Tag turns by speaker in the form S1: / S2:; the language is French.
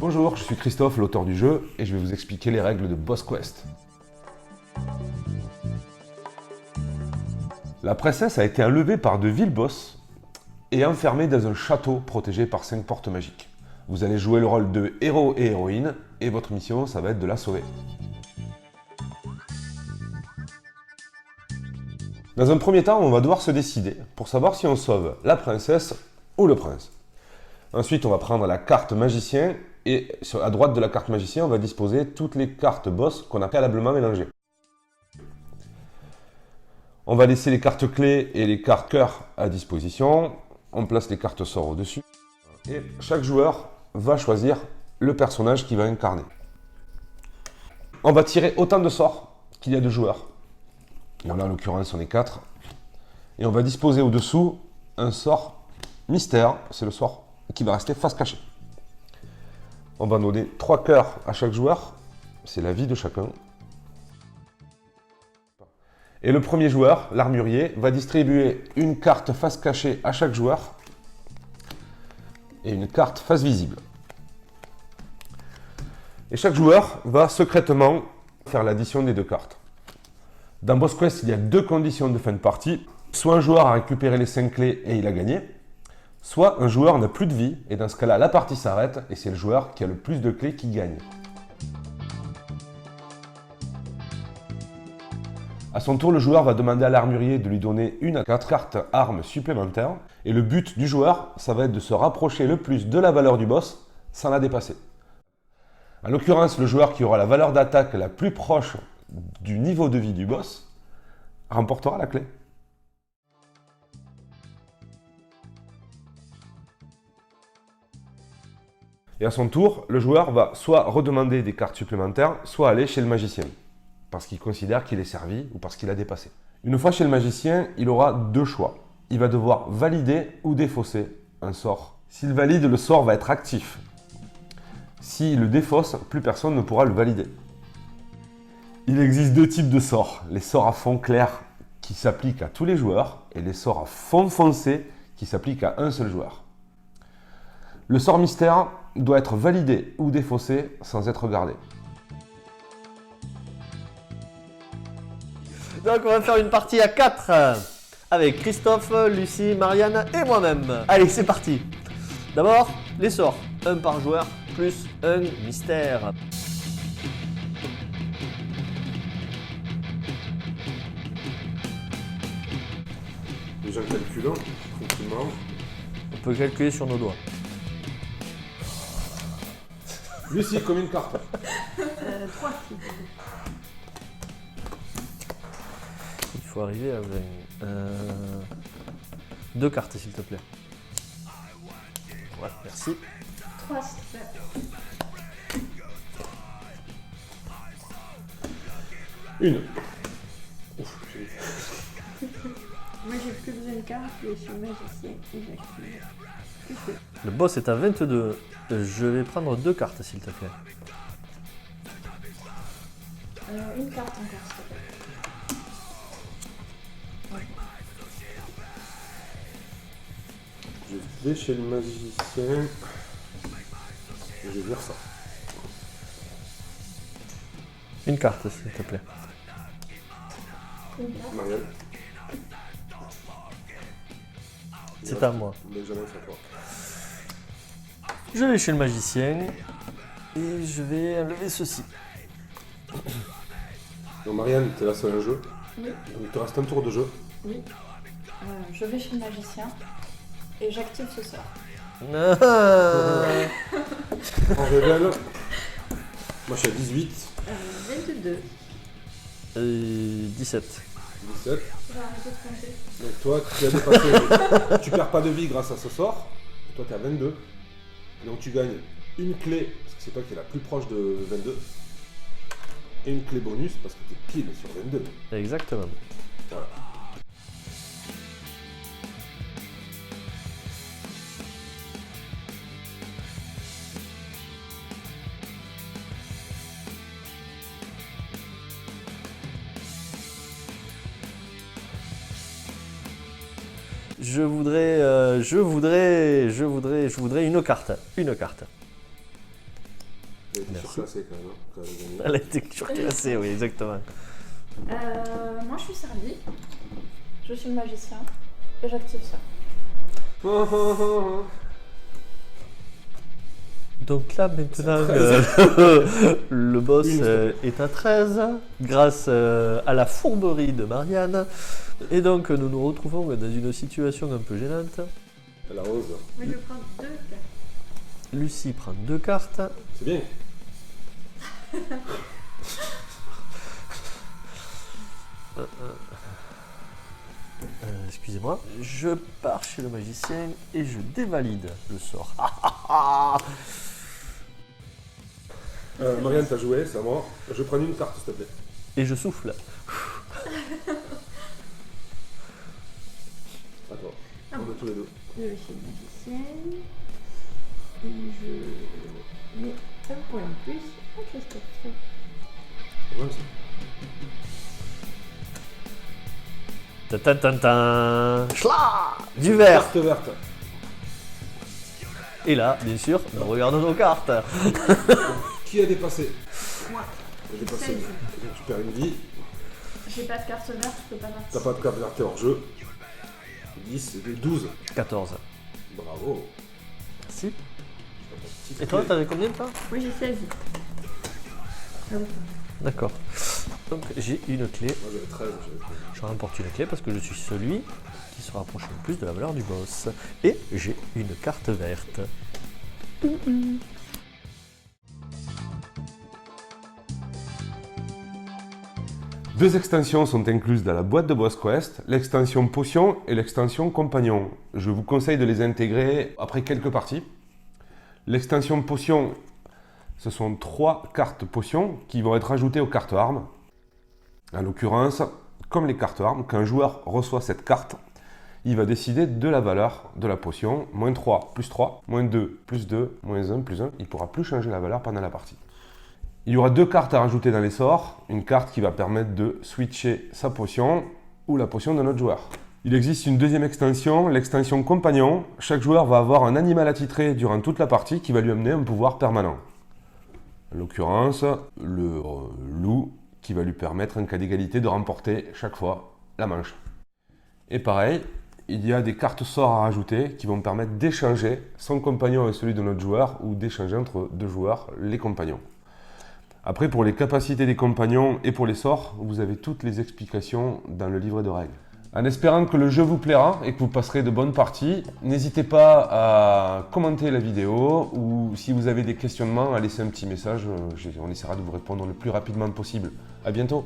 S1: Bonjour, je suis Christophe, l'auteur du jeu, et je vais vous expliquer les règles de Boss Quest. La princesse a été enlevée par de vils boss et enfermée dans un château protégé par 5 portes magiques. Vous allez jouer le rôle de héros et héroïne, et votre mission, ça va être de la sauver. Dans un premier temps, on va devoir se décider pour savoir si on sauve la princesse ou le prince. Ensuite, on va prendre la carte magicien et à droite de la carte magicien, on va disposer toutes les cartes boss qu'on a préalablement mélangées. On va laisser les cartes clés et les cartes cœur à disposition. On place les cartes sorts au-dessus. Et chaque joueur va choisir le personnage qu'il va incarner. On va tirer autant de sorts qu'il y a de joueurs. Et là, en l'occurrence, on est 4. Et on va disposer au-dessous un sort mystère. C'est le sort qui va rester face cachée. On va donner 3 cœurs à chaque joueur. C'est la vie de chacun. Et le premier joueur, l'armurier, va distribuer une carte face cachée à chaque joueur et une carte face visible. Et chaque joueur va secrètement faire l'addition des 2 cartes. Dans Boss Quest, il y a 2 conditions de fin de partie. Soit un joueur a récupéré les 5 clés et il a gagné, soit un joueur n'a plus de vie et dans ce cas-là, la partie s'arrête et c'est le joueur qui a le plus de clés qui gagne. A son tour, le joueur va demander à l'armurier de lui donner une à 4 cartes armes supplémentaires. Et le but du joueur, ça va être de se rapprocher le plus de la valeur du boss sans la dépasser. En l'occurrence, le joueur qui aura la valeur d'attaque la plus proche du niveau de vie du boss remportera la clé. Et à son tour, le joueur va soit redemander des cartes supplémentaires, soit aller chez le magicien, parce qu'il considère qu'il est servi ou parce qu'il a dépassé. Une fois chez le magicien, il aura 2 choix. Il va devoir valider ou défausser un sort. S'il valide, le sort va être actif. S'il le défausse, plus personne ne pourra le valider. Il existe 2 types de sorts. Les sorts à fond clair qui s'appliquent à tous les joueurs et les sorts à fond foncé qui s'appliquent à un seul joueur. Le sort mystère doit être validé ou défaussé sans être gardé.
S2: Donc on va faire une partie à 4 avec Christophe, Lucie, Marianne et moi-même. Allez, c'est parti. D'abord, les sorts. 1 par joueur plus un mystère.
S1: Déjà calculons tranquillement.
S2: On peut calculer sur nos doigts.
S1: Lucie, combien de cartes?
S3: 3.
S2: Il faut arriver à 20. 2 cartes s'il te plaît. Ouais, merci.
S3: 3 s'il te plaît.
S1: Une.
S3: Moi j'ai plus besoin de cartes, je suis magicien et j'active.
S2: Le boss est à 22. Je vais prendre 2 cartes s'il te plaît.
S3: Une carte encore s'il te plaît.
S1: Je vais chez le magicien. Je vais dire ça.
S2: Une carte s'il te plaît.
S3: Une carte.
S1: Marianne.
S2: C'est à moi.
S1: Benjamin, c'est à toi.
S2: Je vais chez le magicien et je vais enlever ceci.
S1: Donc Marianne, t'es là sur un jeu.
S3: Oui.
S1: Donc il te reste un tour de jeu.
S3: Oui. Je vais chez le magicien et j'active ce sort.
S2: Ah.
S1: On révèle. Moi je suis à 18,
S3: 22.
S2: 17.
S1: 17.
S3: Je vais arrêter de compter.
S1: Donc toi, tu as dépassé. Tu perds pas de vie grâce à ce sort. Et toi, tu es à 22. Donc tu gagnes une clé, parce que c'est toi qui es la plus proche de 22. Et une clé bonus, parce que tu es pile sur 22.
S2: Exactement.
S1: Voilà.
S2: je voudrais une carte. Une carte.
S1: Elle était
S2: Merci.
S1: surclassée quand même, hein, quand elle a gagné.
S2: Elle a été surclassée, oui, exactement.
S3: Moi je suis servi. Je suis le magicien. Et j'active ça.
S2: Donc là, maintenant, le boss est à 13, grâce à la fourberie de Marianne. Et donc, nous nous retrouvons dans une situation un peu gênante.
S1: Elle a 11.
S3: Mais je prends 2 cartes.
S2: Lucie prend 2 cartes.
S1: C'est bien.
S2: Excusez-moi. Je pars chez le magicien et je dévalide le sort.
S1: Marianne, t'as joué, c'est à moi. Je prends une carte, s'il te plaît.
S2: Et je souffle.
S1: À toi.
S3: Ah
S1: On
S3: bon.
S1: est tous les deux.
S3: Je vais chez le magicien. Et je mets un point en plus à Christophe.
S1: Ouais, c'est-
S2: Ta-ta-ta-ta. Schla du vert.
S1: Carte verte.
S2: Et là, bien sûr, nous regardons nos cartes.
S1: Qui a dépassé?
S3: Moi.
S1: J'ai dépassé.
S3: 16.
S1: Donc tu perds une vie.
S3: J'ai pas de carte verte, je peux pas
S1: T'as
S3: partir.
S1: pas de carte verte, t'es hors jeu. 10 et 12.
S2: 14.
S1: Bravo.
S2: Merci.
S1: Petite
S2: Et toi,
S1: clé.
S2: t'avais combien, toi?
S3: Moi j'ai 16. Ah oui.
S2: D'accord. Donc, j'ai une clé.
S1: Moi j'avais 13.
S2: Je remporte une clé parce que je suis celui qui se rapproche le plus de la valeur du boss. Et j'ai une carte verte.
S1: Deux extensions sont incluses dans la boîte de Boss Quest, l'extension Potion et l'extension Compagnon. Je vous conseille de les intégrer après quelques parties. L'extension Potion, ce sont 3 cartes potions qui vont être ajoutées aux cartes armes. En l'occurrence, comme les cartes armes, quand un joueur reçoit cette carte, il va décider de la valeur de la potion. Moins 3 plus 3, moins 2 plus 2, moins 1 plus 1. Il ne pourra plus changer la valeur pendant la partie. Il y aura 2 cartes à rajouter dans les sorts. Une carte qui va permettre de switcher sa potion ou la potion de notre joueur. Il existe une deuxième extension, l'extension Compagnon. Chaque joueur va avoir un animal attitré durant toute la partie qui va lui amener un pouvoir permanent. En l'occurrence, le loup qui va lui permettre en cas d'égalité de remporter chaque fois la manche. Et pareil, il y a des cartes sorts à rajouter qui vont permettre d'échanger son compagnon avec celui de notre joueur ou d'échanger entre 2 joueurs les compagnons. Après, pour les capacités des compagnons et pour les sorts, vous avez toutes les explications dans le livret de règles. En espérant que le jeu vous plaira et que vous passerez de bonnes parties, n'hésitez pas à commenter la vidéo ou si vous avez des questionnements, à laisser un petit message. On essaiera de vous répondre le plus rapidement possible. À bientôt!